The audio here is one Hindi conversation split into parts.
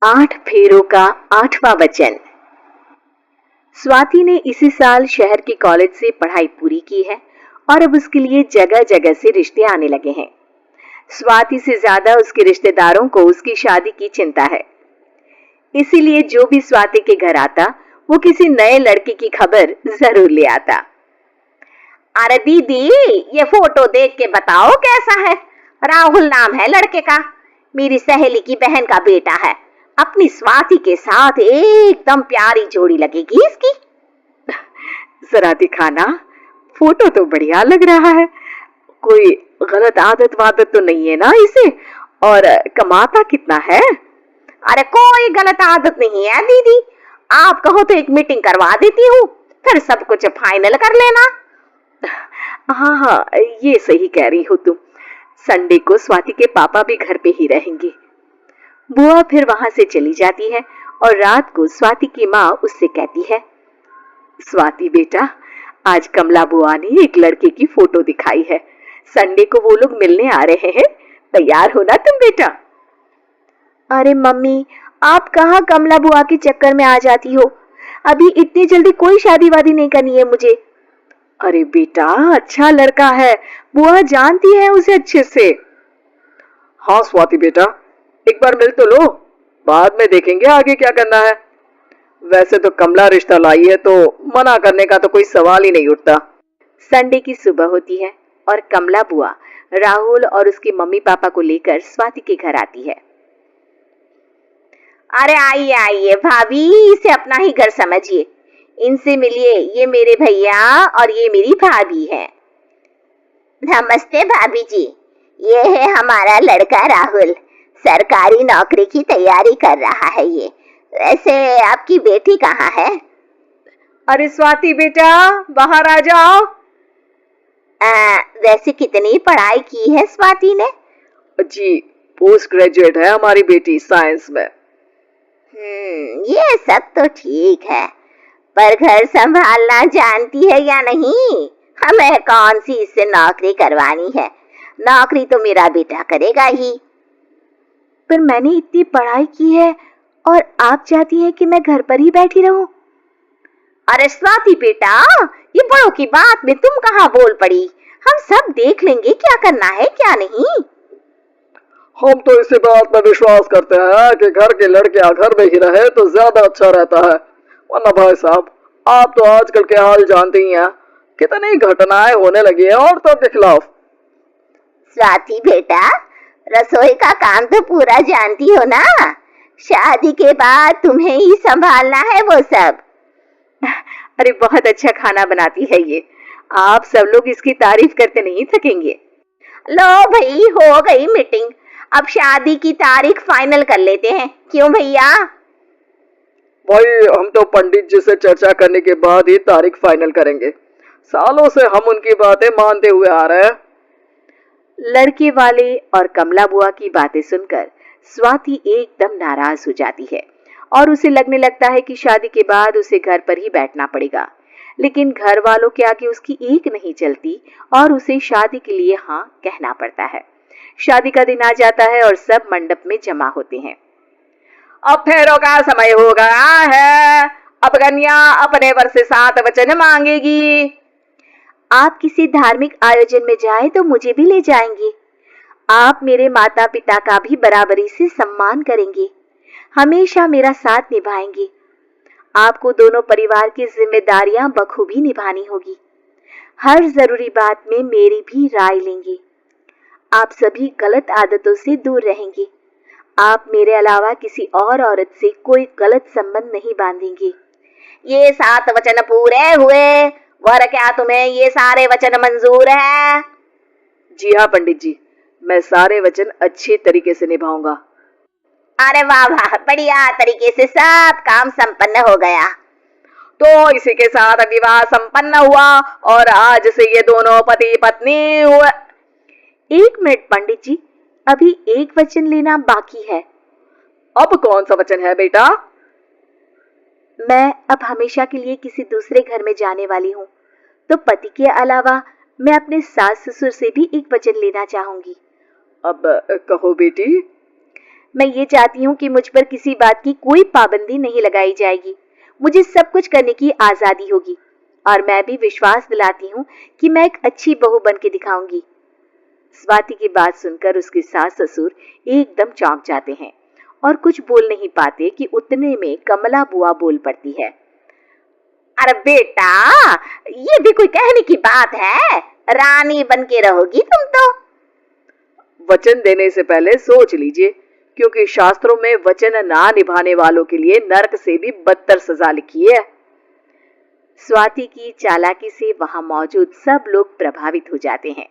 8 फेरों का 8वां वचन। स्वाति ने इसी साल शहर के कॉलेज से पढ़ाई पूरी की है और अब उसके लिए जगह जगह से रिश्ते आने लगे हैं। स्वाति से ज्यादा उसके रिश्तेदारों को उसकी शादी की चिंता है। इसीलिए जो भी स्वाति के घर आता वो किसी नए लड़के की खबर जरूर ले आता। अरे दीदी, ये फोटो देख के बताओ कैसा है। राहुल नाम है लड़के का, मेरी सहेली की बहन का बेटा है। अपनी स्वाति के साथ एकदम प्यारी जोड़ी लगेगी इसकी। जरा दिखाना, फोटो तो बढ़िया लग रहा है। कोई गलत आदत वादत तो नहीं है ना इसे? और कमाता कितना है? अरे कोई गलत आदत नहीं है दीदी, आप कहो तो एक मीटिंग करवा देती हूँ, फिर सब कुछ फाइनल कर लेना। हाँ हाँ, ये सही कह रही हो तुम। संडे को स्वाति के पापा भी घर पे ही रहेंगे। बुआ फिर वहां से चली जाती है और रात को स्वाति की माँ उससे कहती है, स्वाति बेटा, आज कमला बुआ ने एक लड़के की फोटो दिखाई है। संडे को वो लोग मिलने आ रहे हैं, तैयार हो ना तुम बेटा? अरे मम्मी, आप कहाँ कमला बुआ के चक्कर में आ जाती हो? अभी इतनी जल्दी कोई शादी वादी नहीं करनी है मुझे। अरे बेटा, अच्छा लड़का है, बुआ जानती है उसे अच्छे से। हाँ स्वाति बेटा, एक बार मिल तो लो, बाद में देखेंगे आगे क्या करना है। वैसे तो कमला रिश्ता लाई है तो मना करने का तो कोई सवाल ही नहीं उठता। संडे की सुबह होती है और कमला बुआ राहुल और उसके मम्मी पापा को लेकर स्वाति के घर आती है। अरे आइए आइए भाभी, इसे अपना ही घर समझिए, इनसे मिलिए। ये मेरे भैया और ये मेरी भाभी है। नमस्ते भाभी जी, ये है हमारा लड़का राहुल, सरकारी नौकरी की तैयारी कर रहा है ये। वैसे आपकी बेटी कहाँ है? अरे स्वाति बेटा, बाहर आ जाओ। वैसे कितनी पढ़ाई की है स्वाति ने? जी, पोस्ट ग्रेजुएट है हमारी बेटी साइंस में। ये सब तो ठीक है, पर घर संभालना जानती है या नहीं? हमें कौन सी इससे नौकरी करवानी है, नौकरी तो मेरा बेटा करेगा ही। पर मैंने इतनी पढ़ाई की है और आप चाहती हैं कि मैं घर पर ही बैठी रहूं? अरे स्वाति बेटा, ये बड़ों की बात में तुम कहाँ बोल पड़ी? हम सब देख लेंगे क्या करना है क्या नहीं। हम तो इसी बात में विश्वास करते हैं कि घर के लड़के घर में ही रहे तो ज्यादा अच्छा रहता है। वरना भाई साहब, आप तो आजकल के हाल जानते ही हैं, कितनी घटनाएं होने लगी है औरतों के खिलाफ। स्वाति बेटा, रसोई का काम तो पूरा जानती हो ना? शादी के बाद तुम्हें ही संभालना है वो सब। अरे बहुत अच्छा खाना बनाती है ये, आप सब लोग इसकी तारीफ करते नहीं थकेंगे। लो भाई, हो गई मीटिंग, अब शादी की तारीख फाइनल कर लेते हैं, क्यों भैया? भाई, हम तो पंडित जी से चर्चा करने के बाद ही तारीख फाइनल करेंगे। सालों से हम उनकी बातें मानते हुए आ रहे हैं। लड़के वाले और कमला बुआ की बातें सुनकर स्वाति एकदम नाराज हो जाती है और उसे लगने लगता है कि शादी के बाद उसे घर पर ही बैठना पड़ेगा। लेकिन घर वालों के आगे उसकी एक नहीं चलती और उसे शादी के लिए हाँ कहना पड़ता है। शादी का दिन आ जाता है और सब मंडप में जमा होते हैं। अब फेरों का समय हो गया है, अब कन्या अपने वर से 7 वचन मांगेगी। आप किसी धार्मिक आयोजन में जाएं तो मुझे भी ले जाएंगे। आप मेरे माता पिता का भी बराबरी से सम्मान करेंगे, हमेशा मेरा साथ निभाएंगे। आपको दोनों परिवार की जिम्मेदारियां बखूबी निभानी होगी। हर जरूरी बात में मेरी भी राय लेंगे। आप सभी गलत आदतों से दूर रहेंगे। आप मेरे अलावा किसी और औरत से कोई गलत संबंध नहीं बांधेंगे। ये 7 वचन पूरे हुए, वर क्या तुम्हें ये सारे वचन मंजूर है? जी हाँ पंडित जी, मैं सारे वचन अच्छे तरीके से निभाऊंगा। अरे वाह वाह, बढ़िया तरीके से सब काम संपन्न हो गया। तो इसी के साथ विवाह संपन्न हुआ और आज से ये दोनों पति पत्नी हुए। 1 मिनट पंडित जी, अभी एक वचन लेना बाकी है। अब कौन सा वचन है बेटा? मैं अब हमेशा के लिए किसी दूसरे घर में जाने वाली हूँ, तो पति के अलावा मैं अपने सास ससुर से भी एक वचन लेना चाहूंगी। अब कहो बेटी। मैं ये चाहती हूँ कि मुझ पर किसी बात की कोई पाबंदी नहीं लगाई जाएगी। मुझे सब कुछ करने की आजादी होगी और मैं भी विश्वास दिलाती हूँ कि मैं एक अच्छी बहू बन के दिखाऊंगी। स्वाति की बात सुनकर उसके सास ससुर एकदम चौंक जाते हैं और कुछ बोल नहीं पाते कि उतने में कमला बुआ बोल पड़ती है। अरे बेटा, ये भी कोई कहने की बात है? रानी बन के रहोगी तुम तो। वचन देने से पहले सोच लीजिए, क्योंकि शास्त्रों में वचन ना निभाने वालों के लिए नरक से भी बदतर सजा लिखी है। स्वाति की चालाकी से वहां मौजूद सब लोग प्रभावित हो जाते हैं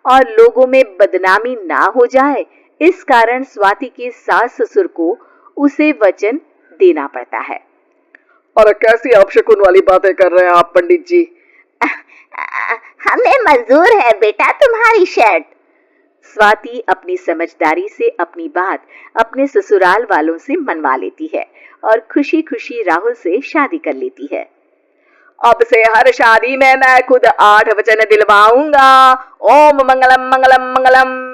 और लोगों में बदनामी ना हो जाए, इस कारण स्वाति के सास ससुर को उसे वचन देना पड़ता है। और कैसी अपशकुन वाली बातें कर रहे हैं आप पंडित जी? हमें मंजूर है बेटा तुम्हारी शर्त। स्वाति अपनी समझदारी से अपनी बात अपने ससुराल वालों से मनवा लेती है और खुशी खुशी राहुल से शादी कर लेती है। अब से हर शादी में मैं खुद 8 वचन दिलवाऊंगा। ओम मंगलम मंगलम मंगलम।